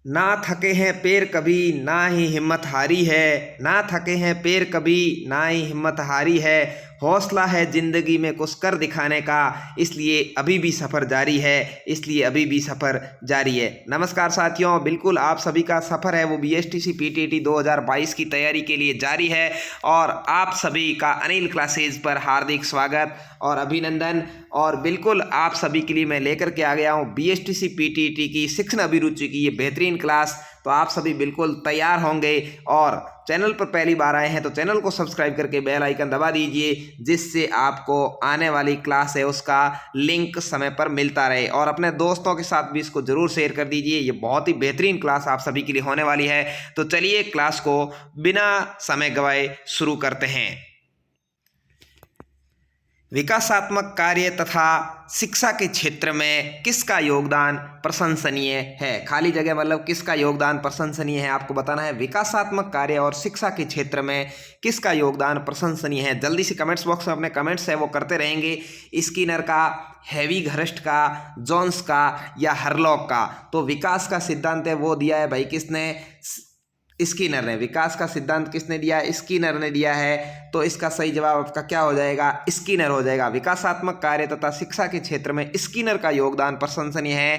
ना थके हैं पैर कभी ना ही हिम्मत हारी है, ना थके हैं पैर कभी ना ही हिम्मत हारी है। हौसला है जिंदगी में कुछ कर दिखाने का, इसलिए अभी भी सफ़र जारी है, इसलिए अभी भी सफ़र जारी है। नमस्कार साथियों, बिल्कुल आप सभी का सफ़र है वो बीएसटीसी पीटीटी 2022 की तैयारी के लिए जारी है और आप सभी का अनिल क्लासेज पर हार्दिक स्वागत और अभिनंदन। और बिल्कुल आप सभी के लिए मैं लेकर के आ गया हूँ बीएसटीसी पीटीटी की शिक्षण अभिरुचि की ये बेहतरीन क्लास। तो आप सभी बिल्कुल तैयार होंगे और चैनल पर पहली बार आए हैं तो चैनल को सब्सक्राइब करके बेल आइकन दबा दीजिए, जिससे आपको आने वाली क्लास है उसका लिंक समय पर मिलता रहे। और अपने दोस्तों के साथ भी इसको ज़रूर शेयर कर दीजिए, ये बहुत ही बेहतरीन क्लास आप सभी के लिए होने वाली है। तो चलिए क्लास को बिना समय गवाए शुरू करते हैं। विकासात्मक कार्य तथा शिक्षा के क्षेत्र में किसका योगदान प्रशंसनीय है। खाली जगह मतलब किसका योगदान प्रशंसनीय है, आपको बताना है। विकासात्मक कार्य और शिक्षा के क्षेत्र में किसका योगदान प्रशंसनीय है। जल्दी से कमेंट्स बॉक्स में अपने कमेंट्स है वो करते रहेंगे। स्किनर का, हैवी घरस्ट का, जोन्स का या हरलॉक का। तो विकास का सिद्धांत है वो दिया है भाई किसने, स्किनर ने। विकास का सिद्धांत किसने दिया, स्किनर ने दिया है। तो इसका सही जवाब आपका क्या हो जाएगा, स्किनर हो जाएगा। विकासात्मक कार्य तथा शिक्षा के क्षेत्र में स्किनर का योगदान प्रशंसनीय है,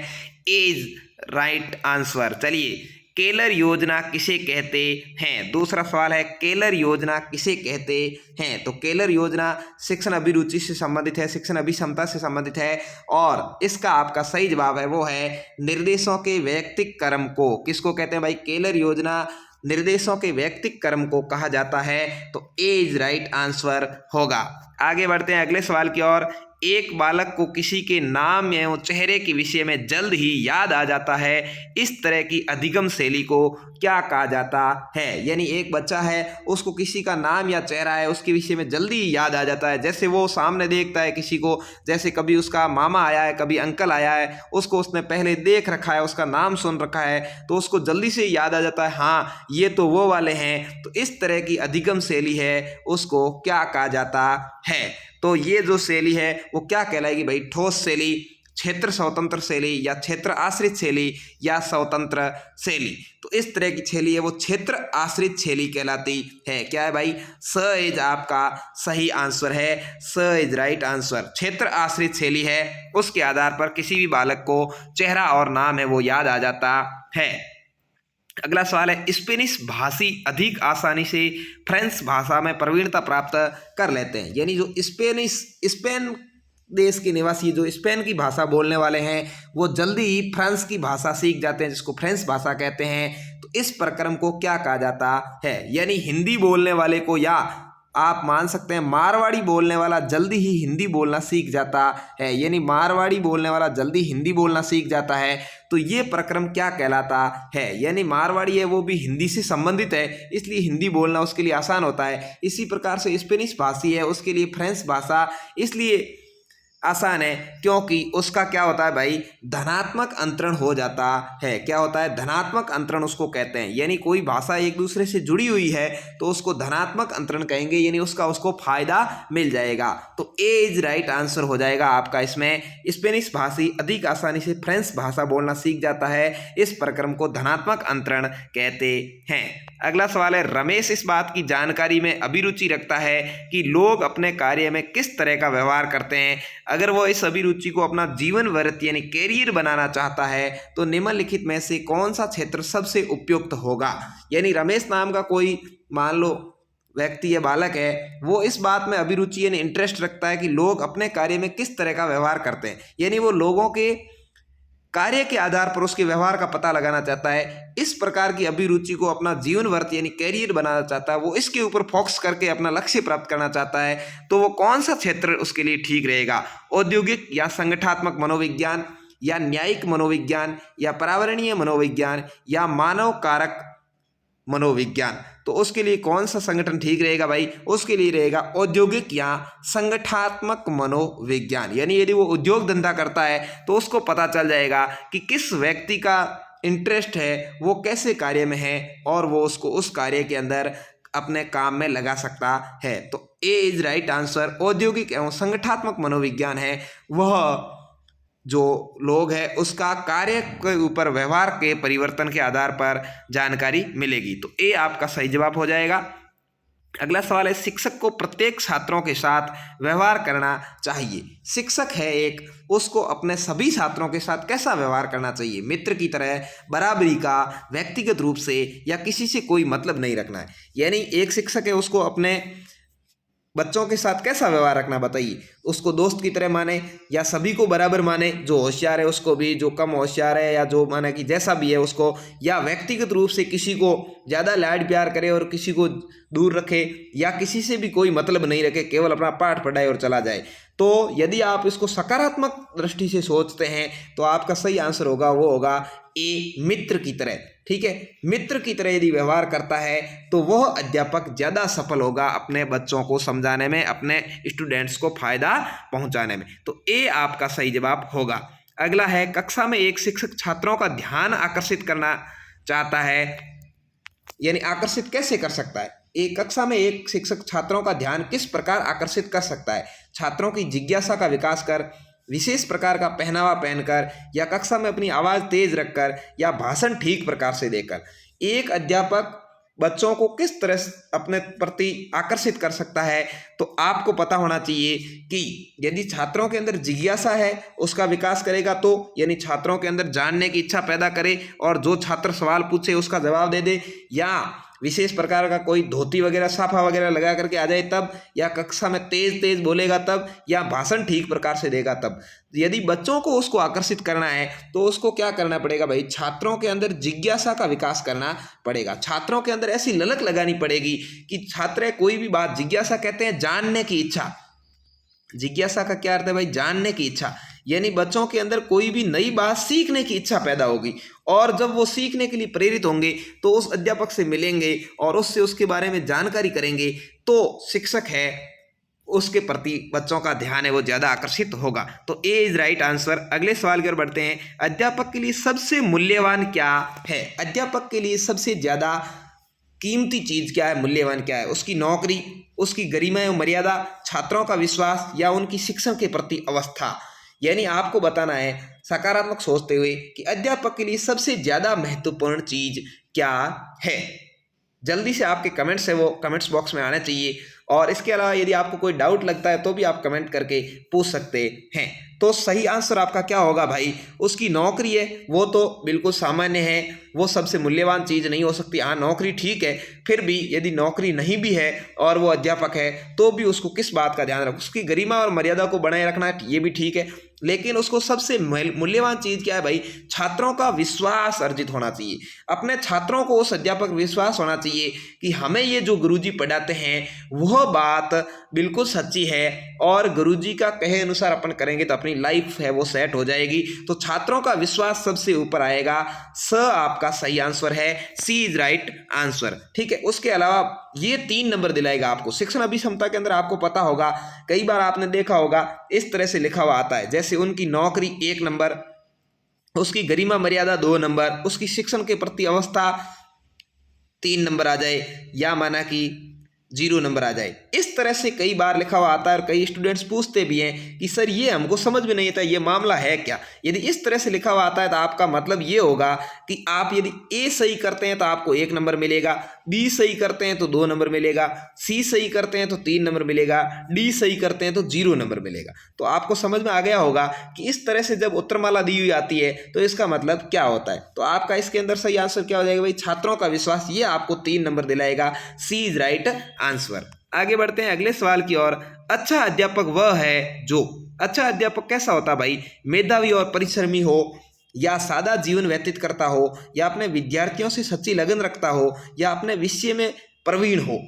इज राइट आंसर। चलिए, केलर योजना किसे कहते हैं। दूसरा सवाल है, केलर योजना किसे कहते हैं। तो केलर योजना शिक्षण अभिरुचि से संबंधित है, शिक्षण अभिक्षमता से संबंधित है और इसका आपका सही जवाब है वो है निर्देशों के वैयक्तिक क्रम को। किसको कहते हैं भाई, केलर योजना निर्देशों के वैयक्तिक क्रम को कहा जाता है। तो ए इज राइट आंसर होगा। आगे बढ़ते हैं अगले सवाल की ओर। एक बालक को किसी के नाम एवं चेहरे के विषय में जल्द ही याद आ जाता है, इस तरह की अधिगम शैली को क्या कहा जाता है। यानी एक बच्चा है, उसको किसी का नाम या चेहरा है उसके विषय में जल्दी ही याद आ जाता है। जैसे वो सामने देखता है किसी को, जैसे कभी उसका मामा आया है, कभी अंकल आया है, उसको उसने पहले देख रखा है, उसका नाम सुन रखा है, तो उसको जल्दी से याद आ जाता है, हाँ ये तो वो वाले हैं। तो इस तरह की अधिगम शैली है उसको क्या कहा जाता है। तो ये जो शैली है वो क्या कहलाएगी भाई, ठोस शैली, क्षेत्र स्वतंत्र शैली या क्षेत्र आश्रित शैली या स्वतंत्र शैली। तो इस तरह की शैली है वो क्षेत्र आश्रित शैली कहलाती है। क्या है भाई, स इज आपका सही आंसर है, स इज राइट आंसर। क्षेत्र आश्रित शैली है, उसके आधार पर किसी भी बालक को चेहरा और नाम है वो याद आ जाता है। अगला सवाल है, स्पेनिश भाषी अधिक आसानी से फ्रेंच भाषा में प्रवीणता प्राप्त कर लेते हैं। यानी जो स्पेन देश के निवासी जो स्पेन की भाषा बोलने वाले हैं वो जल्दी ही फ्रांस की भाषा सीख जाते हैं, जिसको फ्रेंच भाषा कहते हैं। तो इस प्रक्रम को क्या कहा जाता है। यानी हिंदी बोलने वाले को, या आप मान सकते हैं मारवाड़ी बोलने वाला जल्दी ही हिंदी बोलना सीख जाता है। यानी मारवाड़ी बोलने वाला जल्दी हिंदी बोलना सीख जाता है। तो ये प्रक्रम क्या कहलाता है। यानी मारवाड़ी है वो भी हिंदी से संबंधित है, इसलिए हिंदी बोलना उसके लिए आसान होता है। इसी प्रकार से स्पेनिश भाषी है उसके लिए फ्रेंच भाषा इसलिए आसान है क्योंकि उसका क्या होता है भाई, धनात्मक अंतरण हो जाता है। क्या होता है, धनात्मक अंतरण उसको कहते हैं। यानी कोई भाषा एक दूसरे से जुड़ी हुई है तो उसको धनात्मक अंतरण कहेंगे, यानी उसको फायदा मिल जाएगा। तो ए इज राइट आंसर हो जाएगा आपका इसमें। स्पेनिश भाषी अधिक आसानी से फ्रेंच भाषा बोलना सीख जाता है, इस प्रक्रम को धनात्मक अंतरण कहते हैं। अगला सवाल है, रमेश इस बात की जानकारी में अभिरुचि रखता है कि लोग अपने कार्य में किस तरह का व्यवहार करते हैं। अगर वो इस अभिरुचि को अपना जीवन वृत्ति यानी कैरियर बनाना चाहता है तो निम्नलिखित में से कौन सा क्षेत्र सबसे उपयुक्त होगा। यानी रमेश नाम का कोई मान लो व्यक्ति या बालक है, वो इस बात में अभिरुचि यानी इंटरेस्ट रखता है कि लोग अपने कार्य में किस तरह का व्यवहार करते हैं। यानी वो लोगों के कार्य के आधार पर उसके व्यवहार का पता लगाना चाहता है। इस प्रकार की अभिरुचि को अपना जीवन वर्त यानी कैरियर बनाना चाहता है, वो इसके ऊपर फोकस करके अपना लक्ष्य प्राप्त करना चाहता है। तो वो कौन सा क्षेत्र उसके लिए ठीक रहेगा, औद्योगिक या संगठनात्मक मनोविज्ञान या न्यायिक मनोविज्ञान या पर्यावरणीय मनोविज्ञान या मानव कारक मनोविज्ञान। तो उसके लिए कौन सा संगठन ठीक रहेगा भाई, उसके लिए रहेगा औद्योगिक या संगठनात्मक मनोविज्ञान। यानी यदि वो उद्योग धंधा करता है तो उसको पता चल जाएगा कि किस व्यक्ति का इंटरेस्ट है, वो कैसे कार्य में है और वो उसको उस कार्य के अंदर अपने काम में लगा सकता है। तो ए इज राइट आंसर। औद्योगिक एवं संगठनात्मक मनोविज्ञान है वह जो लोग हैं उसका कार्य के ऊपर व्यवहार के परिवर्तन के आधार पर जानकारी मिलेगी। तो ये आपका सही जवाब हो जाएगा। अगला सवाल है, शिक्षक को प्रत्येक छात्रों के साथ व्यवहार करना चाहिए। शिक्षक है एक, उसको अपने सभी छात्रों के साथ कैसा व्यवहार करना चाहिए? मित्र की तरह, बराबरी का, व्यक्तिगत रूप से, या किसी से कोई मतलब नहीं रखना है। यानी एक शिक्षक है, उसको अपने बच्चों के साथ कैसा व्यवहार रखना बताइए? उसको दोस्त की तरह माने या सभी को बराबर माने, जो होशियार है उसको भी, जो कम होशियार है या जो माने कि जैसा भी है उसको, या व्यक्तिगत रूप से किसी को ज़्यादा लाड प्यार करे और किसी को दूर रखे, या किसी से भी कोई मतलब नहीं रखे, केवल अपना पाठ पढ़ाए और चला जाए। तो यदि आप इसको सकारात्मक दृष्टि से सोचते हैं तो आपका सही आंसर होगा, वो होगा ए, मित्र की तरह। ठीक है, मित्र की तरह यदि व्यवहार करता है तो वह अध्यापक ज़्यादा सफल होगा अपने बच्चों को समझाने में, अपने स्टूडेंट्स को फायदा पहुंचाने में। तो ए आपका सही जवाब होगा। अगला है, कक्षा में एक शिक्षक छात्रों का ध्यान आकर्षित करना चाहता है, यानी आकर्षित कैसे कर सकता है? एक कक्षा में एक शिक्षक छात्रों का ध्यान किस प्रकार आकर्षित कर सकता है? छात्रों की जिज्ञासा का विकास कर, विशेष प्रकार का पहनावा पहनकर, या कक्षा में अपनी आवाज़ तेज रखकर, या भाषण ठीक प्रकार से देकर। एक अध्यापक बच्चों को किस तरह अपने प्रति आकर्षित कर सकता है? तो आपको पता होना चाहिए कि यदि छात्रों के अंदर जिज्ञासा है उसका विकास करेगा, तो यानी छात्रों के अंदर जानने की इच्छा पैदा करे और जो छात्र सवाल पूछे उसका जवाब दे दे, या विशेष प्रकार का कोई धोती वगैरह साफा वगैरह लगा करके आ जाए तब, या कक्षा में तेज तेज बोलेगा तब, या भाषण ठीक प्रकार से देगा तब। यदि बच्चों को उसको आकर्षित करना है तो उसको क्या करना पड़ेगा भाई? छात्रों के अंदर जिज्ञासा का विकास करना पड़ेगा। छात्रों के अंदर ऐसी ललक लगानी पड़ेगी कि छात्र कोई भी बात, जिज्ञासा कहते हैं जानने की इच्छा। जिज्ञासा का क्या अर्थ है भाई? जानने की इच्छा। यानी बच्चों के अंदर कोई भी नई बात सीखने की इच्छा पैदा होगी, और जब वो सीखने के लिए प्रेरित होंगे तो उस अध्यापक से मिलेंगे और उससे उसके बारे में जानकारी करेंगे, तो शिक्षक है उसके प्रति बच्चों का ध्यान है वो ज़्यादा आकर्षित होगा। तो ए इज राइट आंसर। अगले सवाल की ओर बढ़ते हैं। अध्यापक के लिए सबसे मूल्यवान क्या है? अध्यापक के लिए सबसे ज़्यादा कीमती चीज़ क्या है, मूल्यवान क्या है? उसकी नौकरी, उसकी गरिमा एवं मर्यादा, छात्रों का विश्वास, या उनकी शिक्षण के प्रति अवस्था। यानी आपको बताना है सकारात्मक सोचते हुए कि अध्यापक के लिए सबसे ज़्यादा महत्वपूर्ण चीज़ क्या है। जल्दी से आपके कमेंट्स है वो कमेंट्स बॉक्स में आना चाहिए, और इसके अलावा यदि आपको कोई डाउट लगता है तो भी आप कमेंट करके पूछ सकते हैं। तो सही आंसर आपका क्या होगा भाई? उसकी नौकरी है, वो तो बिल्कुल सामान्य है, वो सबसे मूल्यवान चीज़ नहीं हो सकती। हाँ, नौकरी ठीक है, फिर भी यदि नौकरी नहीं भी है और वो अध्यापक है तो भी उसको किस बात का ध्यान रखो? उसकी गरिमा और मर्यादा को बनाए रखना है, ये भी ठीक है, लेकिन उसको सबसे मूल्यवान चीज़ क्या है भाई? छात्रों का विश्वास अर्जित होना चाहिए। अपने छात्रों को उस अध्यापक विश्वास होना चाहिए कि हमें ये जो गुरुजी पढ़ाते हैं वह बात बिल्कुल सच्ची है, और गुरुजी का कहे अनुसार अपन करेंगे तो अपनी लाइफ है वो सेट हो जाएगी। तो छात्रों का विश्वास सबसे ऊपर आएगा। स आपका सही आंसर है, सी इज राइट आंसर। ठीक है, उसके अलावा ये 3 नंबर दिलाएगा आपको। शिक्षण अभिक्षमता के अंदर आपको पता होगा, कई बार आपने देखा होगा इस तरह से लिखा हुआ आता है, जैसे उनकी नौकरी 1 नंबर, उसकी गरिमा मर्यादा 2 नंबर, उसकी शिक्षण के प्रति अवस्था 3 नंबर आ जाए, या माना कि 0 नंबर आ जाए। इस तरह से कई बार लिखा हुआ आता है, और कई स्टूडेंट्स पूछते भी हैं कि सर ये हमको समझ में नहीं आता, ये मामला है क्या? यदि इस तरह से लिखा हुआ आता है तो आपका मतलब ये होगा कि आप यदि ए सही करते हैं तो आपको 1 नंबर मिलेगा, बी सही करते हैं तो 2 नंबर मिलेगा, सी सही करते हैं तो 3 नंबर मिलेगा, डी सही करते हैं तो 0 नंबर मिलेगा। तो आपको समझ में आ गया होगा कि इस तरह से जब उत्तरमाला दी हुई आती है तो इसका मतलब क्या होता है। तो आपका इसके अंदर सही आंसर क्या हो जाएगा भाई? छात्रों का विश्वास, ये आपको 3 नंबर दिलाएगा। सी इज राइट आंसर। आगे बढ़ते हैं अगले सवाल की ओर। अच्छा अध्यापक वह है जो, अच्छा अध्यापक कैसा होता भाई? मेधावी और परिश्रमी हो, या सादा जीवन व्यतीत करता हो, या अपने विद्यार्थियों से सच्ची लगन रखता हो, या अपने विषय में प्रवीण हो,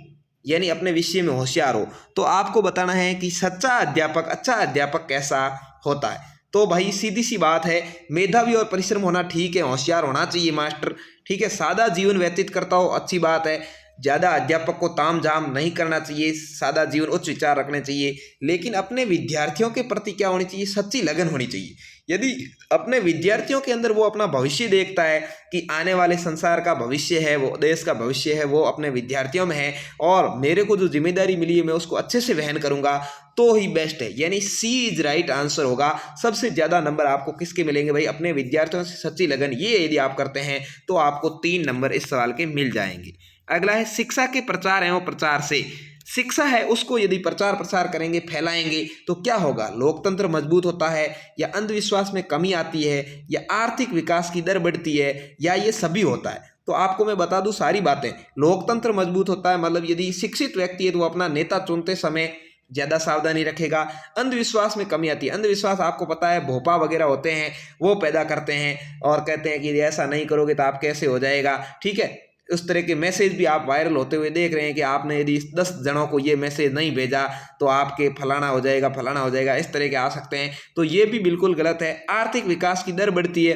यानी अपने विषय में होशियार हो। तो आपको बताना है कि सच्चा अध्यापक, अच्छा अध्यापक कैसा होता है। तो भाई सीधी सी बात है, मेधावी और परिश्रम होना ठीक है, होशियार होना चाहिए मास्टर, ठीक है। सादा जीवन व्यतीत करता हो, अच्छी बात है। ज़्यादा अध्यापक को ताम झाम नहीं करना चाहिए, सादा जीवन, उच्च विचार रखने चाहिए, लेकिन अपने विद्यार्थियों के प्रति क्या होनी चाहिए, सच्ची लगन होनी चाहिए। यदि अपने विद्यार्थियों के अंदर वो अपना भविष्य देखता है कि आने वाले संसार का भविष्य है, वो देश का भविष्य है, वो अपने विद्यार्थियों में है और मेरे को जो जिम्मेदारी मिली है मैं उसको अच्छे से वहन करूंगा, तो ही बेस्ट है। यानी सी इज राइट आंसर होगा। सबसे ज़्यादा नंबर आपको किसके मिलेंगे भाई, अपने विद्यार्थियों से सच्ची लगन, ये यदि आप करते हैं तो आपको 3 नंबर इस सवाल के मिल जाएंगे। अगला है शिक्षा के प्रचार एवं प्रसार से। शिक्षा है उसको यदि प्रचार प्रसार करेंगे, फैलाएंगे तो क्या होगा, लोकतंत्र मजबूत होता है, या अंधविश्वास में कमी आती है, या आर्थिक विकास की दर बढ़ती है, या ये सभी होता है। तो आपको मैं बता दूं सारी बातें। लोकतंत्र मजबूत होता है मतलब यदि शिक्षित व्यक्ति है तो वो अपना नेता चुनते समय ज़्यादा सावधानी रखेगा। अंधविश्वास में कमी आती है, अंधविश्वास आपको पता है भोपा वगैरह होते हैं वो पैदा करते हैं और कहते हैं कि ऐसा नहीं करोगे तो आप कैसे हो जाएगा, ठीक है। उस तरह के मैसेज भी आप वायरल होते हुए देख रहे हैं कि आपने यदि 10 जनों को ये मैसेज नहीं भेजा तो आपके फलाना हो जाएगा, फलाना हो जाएगा, इस तरह के आ सकते हैं। तो ये भी बिल्कुल गलत है। आर्थिक विकास की दर बढ़ती है,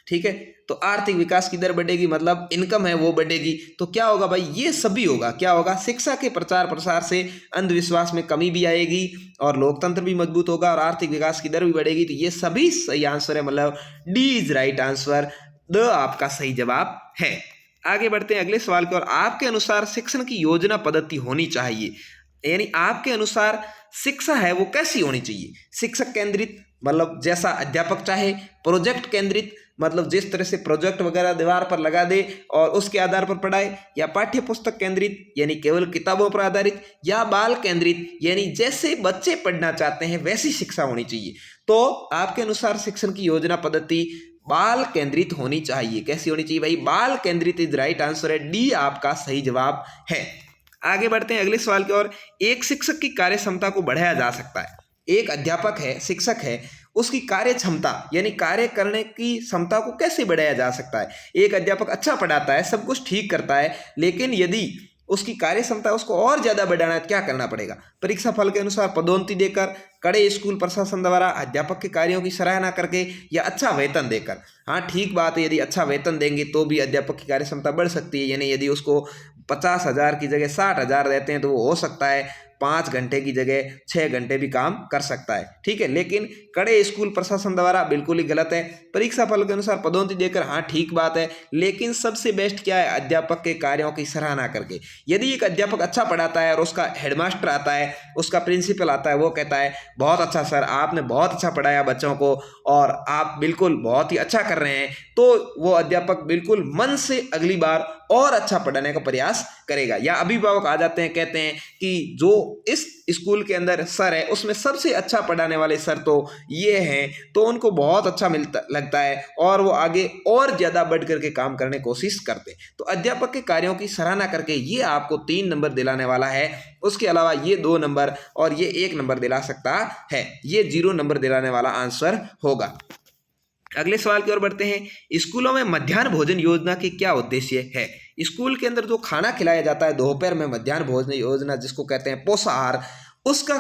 ठीक है, तो आर्थिक विकास की दर बढ़ेगी मतलब इनकम है वो बढ़ेगी, तो क्या होगा भाई, ये सभी होगा। क्या होगा, शिक्षा के प्रचार प्रसार से अंधविश्वास में कमी भी आएगी और लोकतंत्र भी मजबूत होगा और आर्थिक विकास की दर भी बढ़ेगी। तो ये सभी सही आंसर है, मतलब D is right answer, the आपका सही जवाब है। आगे बढ़ते हैं अगले सवाल की ओर। आपके अनुसार शिक्षण की योजना पद्धति होनी चाहिए, यानी आपके अनुसार शिक्षा है वो कैसी होनी चाहिए। शिक्षक केंद्रित मतलब जैसा अध्यापक चाहे, प्रोजेक्ट केंद्रित मतलब जिस तरह से प्रोजेक्ट वगैरह दीवार पर लगा दे और उसके आधार पर पढ़ाए, या पाठ्य पुस्तक केंद्रित यानी केवल किताबों पर आधारित, या बाल केंद्रित यानी जैसे बच्चे पढ़ना चाहते हैं वैसी शिक्षा होनी चाहिए। तो आपके अनुसार शिक्षण की योजना पद्धति बाल केंद्रित होनी चाहिए। कैसी होनी चाहिए भाई, बाल केंद्रित इज राइट आंसर है, डी आपका सही जवाब है। आगे बढ़ते हैं अगले सवाल की ओर। एक शिक्षक की कार्य क्षमता को बढ़ाया जा सकता है। एक अध्यापक है, शिक्षक है, उसकी कार्य क्षमता यानी कार्य करने की क्षमता को कैसे बढ़ाया जा सकता है। एक अध्यापक अच्छा पढ़ाता है, सब कुछ ठीक करता है, लेकिन यदि उसकी कार्य क्षमता उसको और ज़्यादा बढ़ाना है, क्या करना पड़ेगा। परीक्षा फल के अनुसार पदोन्नति देकर, कड़े स्कूल प्रशासन द्वारा अध्यापक के कार्यों की सराहना करके, या अच्छा वेतन देकर। हाँ ठीक बात है, यदि अच्छा वेतन देंगे तो भी अध्यापक की कार्य क्षमता बढ़ सकती है। यानी यदि उसको 50,000 की जगह 60,000 देते हैं तो वो हो सकता है 5 घंटे की जगह 6 घंटे भी काम कर सकता है, ठीक है। लेकिन कड़े स्कूल प्रशासन द्वारा बिल्कुल ही गलत है। परीक्षा फल के अनुसार पदोन्नति देकर, हाँ ठीक बात है, लेकिन सबसे बेस्ट क्या है, अध्यापक के कार्यों की सराहना करके। यदि एक अध्यापक अच्छा पढ़ाता है और उसका हेडमास्टर आता है, उसका प्रिंसिपल आता है, वो कहता है बहुत अच्छा सर, आपने बहुत अच्छा पढ़ाया बच्चों को और आप बिल्कुल बहुत ही अच्छा कर रहे हैं, तो वो अध्यापक बिल्कुल मन से अगली बार और अच्छा पढ़ाने का प्रयास करेगा। या अभिभावक आ जाते हैं, कहते हैं कि जो इस स्कूल के अंदर सर है उसमें सबसे अच्छा पढ़ाने वाले सर तो ये हैं, तो उनको बहुत अच्छा लगता है और वो आगे और ज़्यादा बढ़ करके काम करने की कोशिश करते हैं। तो अध्यापक के कार्यों की सराहना करके ये आपको 3 नंबर दिलाने वाला है। उसके अलावा ये 2 नंबर और ये 1 नंबर दिला सकता है, ये 0 नंबर दिलाने वाला आंसर होगा। अगले सवाल की ओर बढ़ते हैं। स्कूलों में मध्याह्न भोजन योजना के क्या उद्देश्य है। स्कूल के अंदर जो खाना खिलाया जाता है दोपहर में, मध्याह्न भोजन योजना जिसको कहते हैं पोषाहार, उसका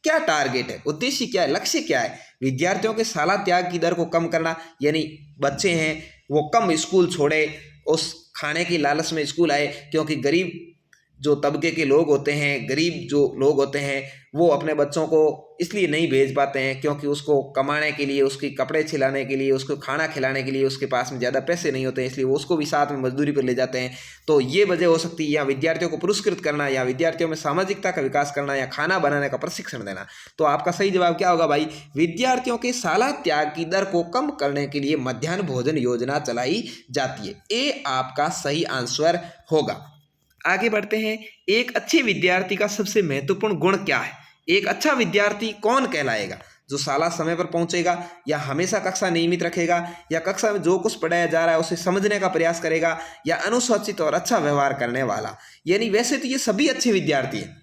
क्या टारगेट है, उद्देश्य क्या है, लक्ष्य क्या है। विद्यार्थियों के शाला त्याग की दर को कम करना, यानी बच्चे हैं वो कम स्कूल छोड़े, उस खाने की लालच में स्कूल आए, क्योंकि गरीब जो तबके के लोग होते हैं, गरीब जो लोग होते हैं, वो अपने बच्चों को इसलिए नहीं भेज पाते हैं क्योंकि उसको कमाने के लिए, उसके कपड़े खिलाने के लिए, उसको खाना खिलाने के लिए उसके पास में ज़्यादा पैसे नहीं होते हैं, इसलिए वो उसको भी साथ में मजदूरी पर ले जाते हैं। तो ये वजह हो सकती है, या विद्यार्थियों को पुरस्कृत करना, या विद्यार्थियों में सामाजिकता का विकास करना, या खाना बनाने का प्रशिक्षण देना। तो आपका सही जवाब क्या होगा भाई, विद्यार्थियों के शाला त्याग की दर को कम करने के लिए मध्याह्न भोजन योजना चलाई जाती है। ए आपका सही आंसर होगा। आगे बढ़ते हैं। एक अच्छे विद्यार्थी का सबसे महत्वपूर्ण गुण क्या है। एक अच्छा विद्यार्थी कौन कहलाएगा, जो शाला समय पर पहुंचेगा, या हमेशा कक्षा नियमित रखेगा, या कक्षा में जो कुछ पढ़ाया जा रहा है उसे समझने का प्रयास करेगा, या अनुशासित और अच्छा व्यवहार करने वाला। यानी वैसे तो ये सभी अच्छे विद्यार्थी हैं,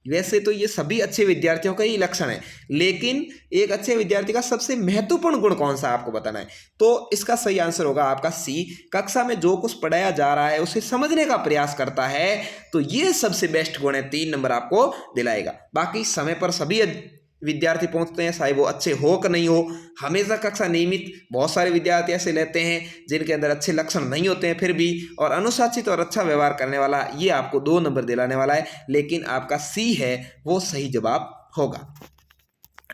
वैसे तो ये सभी अच्छे विद्यार्थियों का ही लक्षण है, लेकिन एक अच्छे विद्यार्थी का सबसे महत्वपूर्ण गुण कौन सा आपको बताना है। तो इसका सही आंसर होगा आपका सी, कक्षा में जो कुछ पढ़ाया जा रहा है उसे समझने का प्रयास करता है। तो ये सबसे बेस्ट गुण है, 3 नंबर आपको दिलाएगा। बाकी समय पर सभी विद्यार्थी पहुंचते हैं, चाहे वो अच्छे हो कि नहीं हो। हमेशा कक्षा नियमित बहुत सारे विद्यार्थी ऐसे लेते हैं जिनके अंदर अच्छे लक्षण नहीं होते हैं फिर भी, और अनुशासित और अच्छा व्यवहार करने वाला, ये आपको 2 नंबर दिलाने वाला है। लेकिन आपका सी है वो सही जवाब होगा।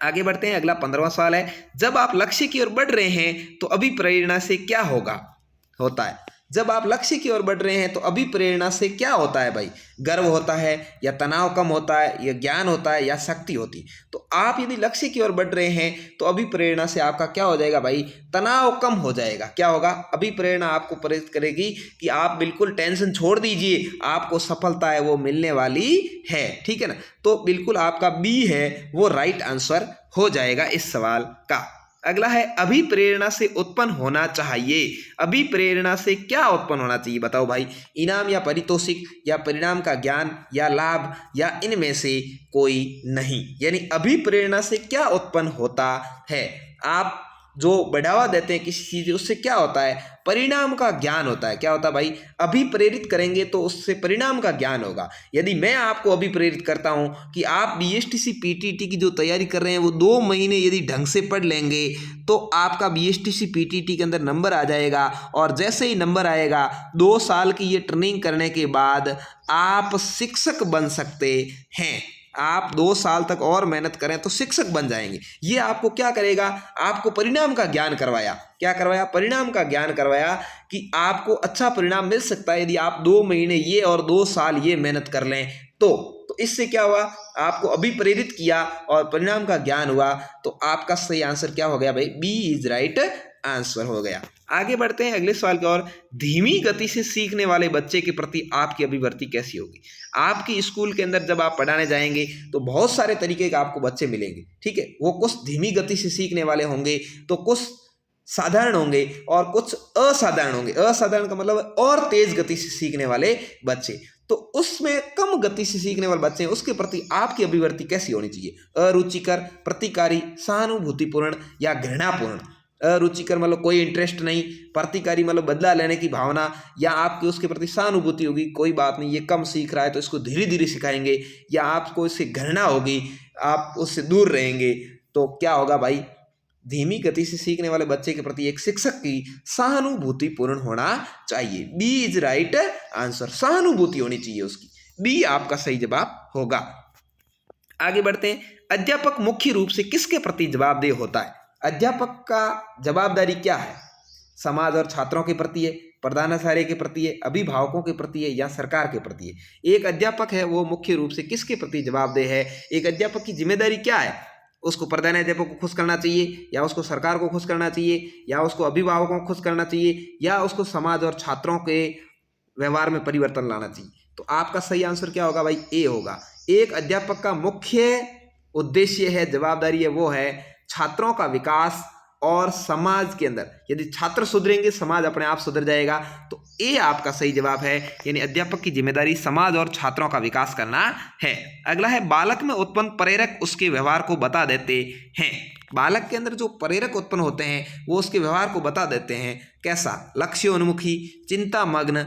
आगे बढ़ते हैं, अगला 15वां सवाल है, जब आप लक्ष्य की ओर बढ़ रहे हैं तो अभिप्रेरणा से क्या होता है। जब आप लक्ष्य की ओर बढ़ रहे हैं तो अभिप्रेरणा से क्या होता है भाई। गर्व होता है, या तनाव कम होता है, या ज्ञान होता है, या शक्ति होती। तो आप यदि लक्ष्य की ओर बढ़ रहे हैं तो अभिप्रेरणा से आपका क्या हो जाएगा भाई, तनाव कम हो जाएगा। क्या होगा, अभिप्रेरणा आपको प्रेरित करेगी कि आप बिल्कुल टेंशन छोड़ दीजिए, आपको सफलता है वो मिलने वाली है। ठीक है ना, तो बिल्कुल आपका बी है वो राइट आंसर हो जाएगा इस सवाल का। अगला है, अभिप्रेरणा से उत्पन्न होना चाहिए। अभिप्रेरणा से क्या उत्पन्न होना चाहिए बताओ भाई। इनाम या पारितोषिक, या परिणाम का ज्ञान, या लाभ, या इनमें से कोई नहीं। यानी अभिप्रेरणा से क्या उत्पन्न होता है, आप जो बढ़ावा देते हैं किसी चीज, उससे क्या होता है, परिणाम का ज्ञान होता है। क्या होता है भाई, अभिप्रेरित करेंगे तो उससे परिणाम का ज्ञान होगा। यदि मैं आपको अभिप्रेरित करता हूं कि आप बीएसटीसी पीटीटी की जो तैयारी कर रहे हैं वो 2 महीने यदि ढंग से पढ़ लेंगे तो आपका बीएसटीसी पीटीटी के अंदर नंबर आ जाएगा, और जैसे ही नंबर आएगा 2 साल की ये ट्रेनिंग करने के बाद आप शिक्षक बन सकते हैं। आप 2 साल तक और मेहनत करें तो शिक्षक बन जाएंगे। ये आपको क्या करेगा, आपको परिणाम का ज्ञान करवाया। क्या करवाया, परिणाम का ज्ञान करवाया कि आपको अच्छा परिणाम मिल सकता है यदि आप 2 महीने ये और 2 साल ये मेहनत कर लें। तो इससे क्या हुआ, आपको अभिप्रेरित किया और परिणाम का ज्ञान हुआ। तो आपका सही आंसर क्या हो गया भाई, बी इज राइट आंसर हो गया। आगे बढ़ते हैं अगले सवाल की ओर। धीमी गति से सीखने वाले बच्चे के प्रति आपकी अभिव्यक्ति कैसी होगी। आपकी स्कूल के अंदर जब आप पढ़ाने जाएंगे तो बहुत सारे तरीके के आपको बच्चे मिलेंगे। ठीक है, वो कुछ धीमी गति से सीखने वाले होंगे, तो कुछ साधारण होंगे और कुछ असाधारण होंगे। असाधारण का मतलब और तेज गति से सीखने वाले बच्चे। तो उसमें कम गति से सीखने वाले बच्चे हैं, उसके प्रति आपकी अभिव्यक्ति कैसी होनी चाहिए। अरुचिकर, प्रतिकारी, सहानुभूतिपूर्ण, या घृणापूर्ण। अरुचिकर मतलब कोई इंटरेस्ट नहीं, प्रतिकारी मतलब बदला लेने की भावना, या आपकी उसके प्रति सहानुभूति होगी, कोई बात नहीं ये कम सीख रहा है तो इसको धीरे धीरे सिखाएंगे, या आपको इससे घृणा होगी, आप उससे दूर रहेंगे। तो क्या होगा भाई, धीमी गति से सीखने वाले बच्चे के प्रति एक शिक्षक की सहानुभूतिपूर्ण होना चाहिए। बी इज राइट आंसर, सहानुभूति होनी चाहिए उसकी। बी आपका सही जवाब होगा। आगे बढ़ते हैं, अध्यापक मुख्य रूप से किसके प्रति जवाबदेह होता है। अध्यापक का जवाबदारी क्या है, समाज और छात्रों के प्रति है, प्रधानाचार्य के प्रति है, अभिभावकों के प्रति है, या सरकार के प्रति है। एक अध्यापक है वो मुख्य रूप से किसके प्रति जवाबदेह है। एक अध्यापक की जिम्मेदारी क्या है, उसको प्रधानाध्यापक को खुश करना चाहिए, या उसको सरकार को खुश करना चाहिए, या उसको अभिभावकों को खुश करना चाहिए, या उसको समाज और छात्रों के व्यवहार में परिवर्तन लाना चाहिए। तो आपका सही आंसर क्या होगा भाई, ए होगा। एक अध्यापक का मुख्य उद्देश्य है, जवाबदारी है, वो है छात्रों का विकास और समाज के अंदर यदि छात्र सुधरेंगे समाज अपने आप सुधर जाएगा। तो ए आपका सही जवाब है, यानी अध्यापक की जिम्मेदारी समाज और छात्रों का विकास करना है। अगला है, बालक में उत्पन्न प्रेरक उसके व्यवहार को बता देते हैं। बालक के अंदर जो प्रेरक उत्पन्न होते हैं वो उसके व्यवहार को बता देते हैं। कैसा, लक्ष्योन्मुखी, चिंता मग्न,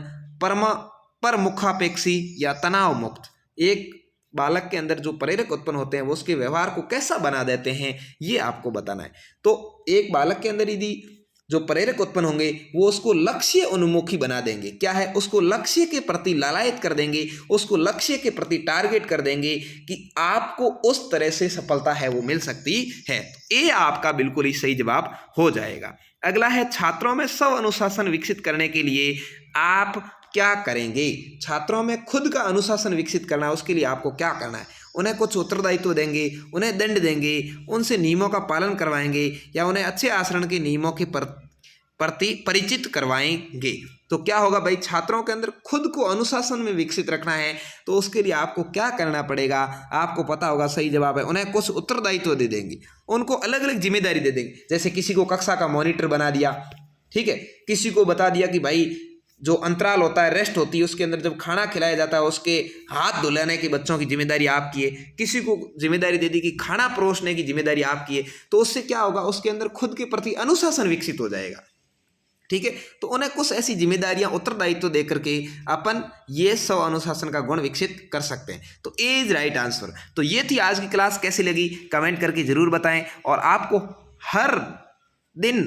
परमुखापेक्षी, या तनाव मुक्त। एक बालक के अंदर जो प्रेरक उत्पन्न होते हैं वो उसके व्यवहार को कैसा बना देते हैं, ये आपको बताना है। तो एक बालक के अंदर यदि जो प्रेरक उत्पन्न होंगे वो उसको लक्ष्य उन्मुखी बना देंगे। क्या है, उसको लक्ष्य के प्रति लालायित कर देंगे, उसको लक्ष्य के प्रति टारगेट कर देंगे कि आपको उस तरह से सफलता है वो मिल सकती है। ये आपका बिल्कुल ही सही जवाब हो जाएगा। अगला है, छात्रों में स्व अनुशासन विकसित करने के लिए आप क्या करेंगे। छात्रों में खुद का अनुशासन विकसित करना है, उसके लिए आपको क्या करना है, उन्हें कुछ उत्तरदायित्व देंगे, उन्हें दंड देंगे, उनसे नियमों का पालन करवाएंगे, या उन्हें अच्छे आचरण के नियमों के प्रति परिचित करवाएंगे। तो क्या होगा भाई, छात्रों के अंदर खुद को अनुशासन में विकसित रखना है तो उसके लिए आपको क्या करना पड़ेगा, आपको पता होगा, सही जवाब है उन्हें कुछ उत्तरदायित्व दे देंगे, उनको अलग अलग जिम्मेदारी दे देंगे। जैसे किसी को कक्षा का मॉनिटर बना दिया, ठीक है, किसी को बता दिया कि भाई जो अंतराल होता है, रेस्ट होती है, उसके अंदर जब खाना खिलाया जाता है उसके हाथ धुलाने की बच्चों की जिम्मेदारी आपकी है। किसी को जिम्मेदारी दे दी कि खाना परोसने की जिम्मेदारी आपकी है। तो उससे क्या होगा, उसके अंदर खुद के प्रति अनुशासन विकसित हो जाएगा। ठीक है। तो उन्हें कुछ ऐसी जिम्मेदारियां, उत्तरदायित्व दे करके अपन ये स्व अनुशासन का गुण विकसित कर सकते हैं। तो ए इज राइट आंसर। तो ये थी आज की क्लास, कैसी लगी कमेंट करके जरूर बताएं। और आपको हर दिन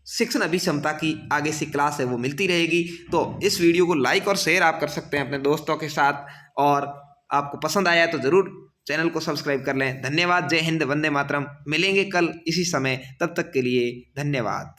शिक्षण अभिक्षमता की आगे से क्लास है वो मिलती रहेगी। तो इस वीडियो को लाइक और शेयर आप कर सकते हैं अपने दोस्तों के साथ, और आपको पसंद आया तो ज़रूर चैनल को सब्सक्राइब कर लें। धन्यवाद। जय हिंद, वंदे मातरम। मिलेंगे कल इसी समय, तब तक के लिए धन्यवाद।